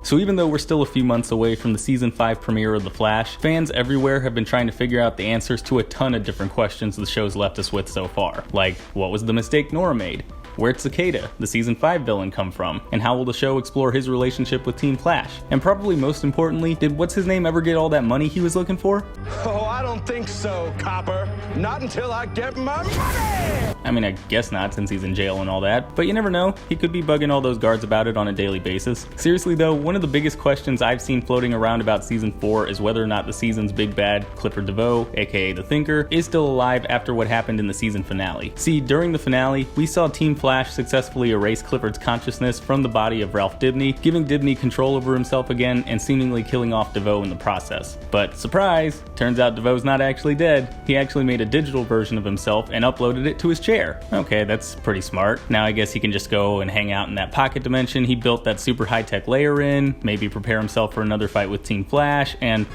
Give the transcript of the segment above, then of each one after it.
So even though we're still a few months away from the season 5 premiere of The Flash, fans everywhere have been trying to figure out the answers to a ton of different questions the show's left us with so far. Like, what was the mistake Nora made? Where'd Cicada, the season 5 villain, come from? And how will the show explore his relationship with Team Flash? And probably most importantly, did what's-his-name ever get all that money he was looking for? Oh, I don't think so, Copper. Not until I get my money! I mean, I guess not, since he's in jail and all that, but you never know, he could be bugging all those guards about it on a daily basis. Seriously though, one of the biggest questions I've seen floating around about season 4 is whether or not the season's big bad, Clifford DeVoe, aka the Thinker, is still alive after what happened in the season finale. See, during the finale, we saw Team Flash successfully erase Clifford's consciousness from the body of Ralph Dibny, giving Dibny control over himself again and seemingly killing off DeVoe in the process. But surprise, turns out DeVoe's not actually dead. He actually made a digital version of himself and uploaded it to his chair. Okay, that's pretty smart. Now I guess he can just go and hang out in that pocket dimension he built that super high-tech layer in, maybe prepare himself for another fight with Team Flash, and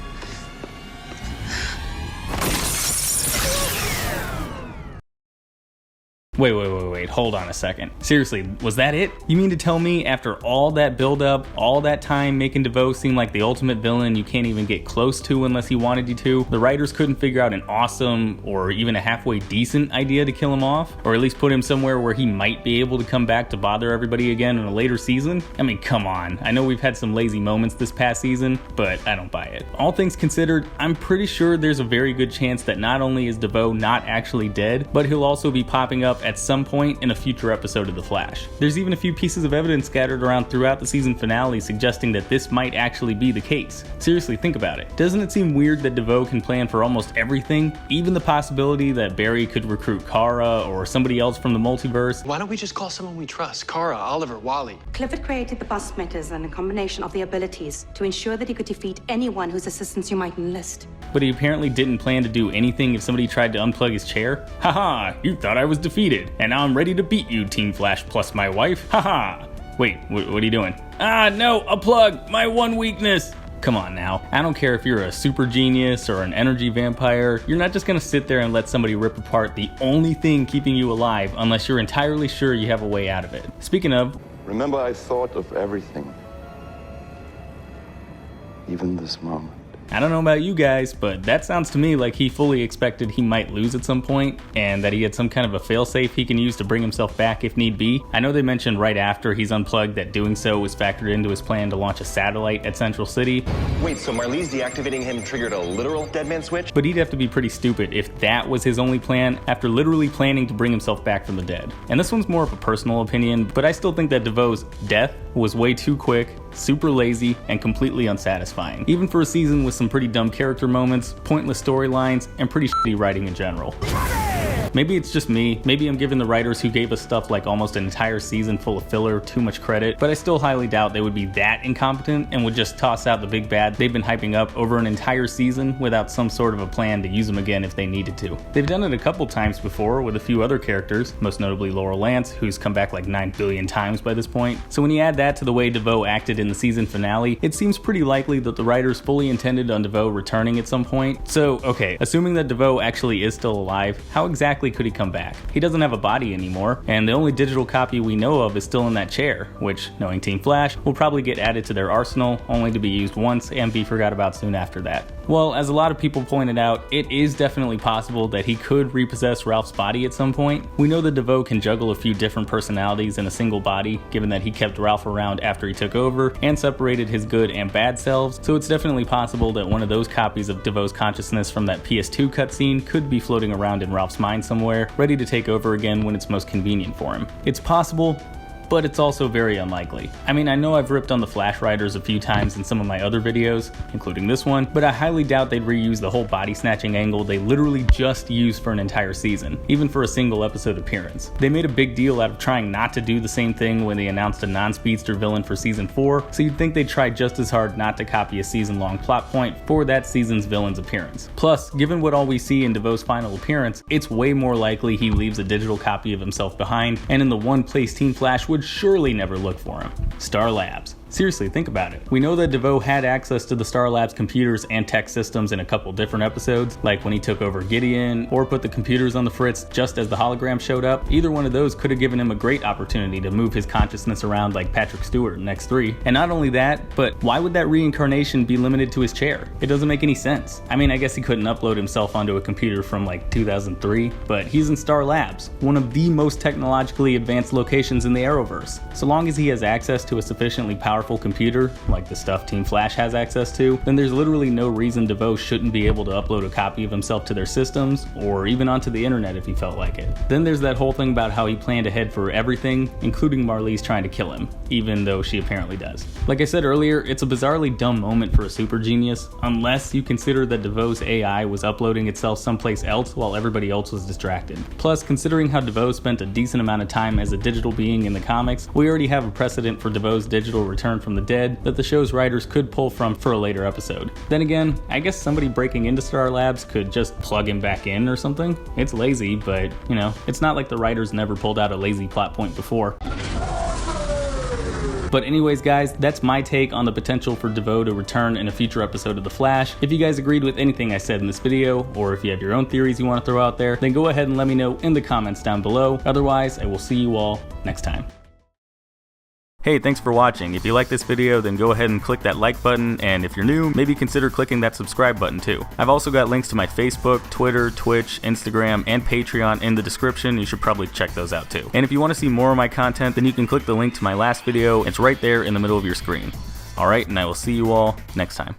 Wait, hold on a second. Seriously, was that it? You mean to tell me after all that build-up, all that time making DeVoe seem like the ultimate villain you can't even get close to unless he wanted you to, the writers couldn't figure out an awesome or even a halfway decent idea to kill him off? Or at least put him somewhere where he might be able to come back to bother everybody again in a later season? I mean, come on. I know we've had some lazy moments this past season, but I don't buy it. All things considered, I'm pretty sure there's a very good chance that not only is DeVoe not actually dead, but he'll also be popping up at some point in a future episode of The Flash. There's even a few pieces of evidence scattered around throughout the season finale suggesting that this might actually be the case. Seriously, think about it. Doesn't it seem weird that DeVoe can plan for almost everything? Even the possibility that Barry could recruit Kara or somebody else from the multiverse? Why don't we just call someone we trust? Kara, Oliver, Wally. Clifford created the bus splitters and a combination of the abilities to ensure that he could defeat anyone whose assistance you might enlist. But he apparently didn't plan to do anything if somebody tried to unplug his chair? Haha, you thought I was defeated, and now I'm ready to beat you, Team Flash plus my wife. Haha. Wait, what are you doing? Ah, no, a plug, my one weakness. Come on now, I don't care if you're a super genius or an energy vampire, you're not just gonna sit there and let somebody rip apart the only thing keeping you alive unless you're entirely sure you have a way out of it. Speaking of, remember, I thought of everything. Even this moment. I don't know about you guys, but that sounds to me like he fully expected he might lose at some point, and that he had some kind of a failsafe he can use to bring himself back if need be. I know they mentioned right after he's unplugged that doing so was factored into his plan to launch a satellite at Central City. Wait, so Marlee's deactivating him triggered a literal deadman switch? But he'd have to be pretty stupid if that was his only plan after literally planning to bring himself back from the dead. And this one's more of a personal opinion, but I still think that DeVoe's death was way too quick, super lazy, and completely unsatisfying. Even for a season with some pretty dumb character moments, pointless storylines, and pretty shitty writing in general. Maybe it's just me, maybe I'm giving the writers who gave us stuff like almost an entire season full of filler too much credit, but I still highly doubt they would be that incompetent and would just toss out the big bad they've been hyping up over an entire season without some sort of a plan to use them again if they needed to. They've done it a couple times before with a few other characters, most notably Laurel Lance, who's come back like 9 billion times by this point. So when you add that to the way DeVoe acted in the season finale, it seems pretty likely that the writers fully intended on DeVoe returning at some point. So, okay, assuming that DeVoe actually is still alive, how exactly could he come back? He doesn't have a body anymore, and the only digital copy we know of is still in that chair, which, knowing Team Flash, will probably get added to their arsenal, only to be used once and be forgot about soon after that. Well, as a lot of people pointed out, it is definitely possible that he could repossess Ralph's body at some point. We know that DeVoe can juggle a few different personalities in a single body, given that he kept Ralph around after he took over and separated his good and bad selves, so it's definitely possible that one of those copies of DeVoe's consciousness from that PS2 cutscene could be floating around in Ralph's mind somewhere, ready to take over again when it's most convenient for him. It's possible, but it's also very unlikely. I mean, I know I've ripped on the Flash writers a few times in some of my other videos, including this one, but I highly doubt they'd reuse the whole body snatching angle they literally just used for an entire season, even for a single episode appearance. They made a big deal out of trying not to do the same thing when they announced a non-speedster villain for season 4, so you'd think they'd try just as hard not to copy a season-long plot point for that season's villain's appearance. Plus, given what all we see in DeVoe's final appearance, it's way more likely he leaves a digital copy of himself behind, and in the one place Team Flash would surely never look for him: Star Labs. Seriously, think about it. We know that DeVoe had access to the Star Labs computers and tech systems in a couple different episodes, like when he took over Gideon or put the computers on the fritz just as the hologram showed up. Either one of those could have given him a great opportunity to move his consciousness around like Patrick Stewart in X3. And not only that, but why would that reincarnation be limited to his chair? It doesn't make any sense. I mean, I guess he couldn't upload himself onto a computer from like 2003, but he's in Star Labs, one of the most technologically advanced locations in the Arrowverse. So long as he has access to a sufficiently powerful computer, like the stuff Team Flash has access to, then there's literally no reason DeVoe shouldn't be able to upload a copy of himself to their systems, or even onto the internet if he felt like it. Then there's that whole thing about how he planned ahead for everything, including Marlize trying to kill him, even though she apparently does. Like I said earlier, it's a bizarrely dumb moment for a super genius, unless you consider that DeVoe's AI was uploading itself someplace else while everybody else was distracted. Plus, considering how DeVoe spent a decent amount of time as a digital being in the comics, we already have a precedent for DeVoe's digital return from the dead that the show's writers could pull from for a later episode. Then again, I guess somebody breaking into Star Labs could just plug him back in or something. It's lazy, but you know, it's not like the writers never pulled out a lazy plot point before. But anyways guys, that's my take on the potential for DeVoe to return in a future episode of The Flash. If you guys agreed with anything I said in this video, or if you have your own theories you want to throw out there, then go ahead and let me know in the comments down below. Otherwise, I will see you all next time. Hey, thanks for watching. If you like this video, then go ahead and click that like button, and if you're new, maybe consider clicking that subscribe button too. I've also got links to my Facebook, Twitter, Twitch, Instagram, and Patreon in the description. You should probably check those out too. And if you want to see more of my content, then you can click the link to my last video. It's right there in the middle of your screen. Alright, and I will see you all next time.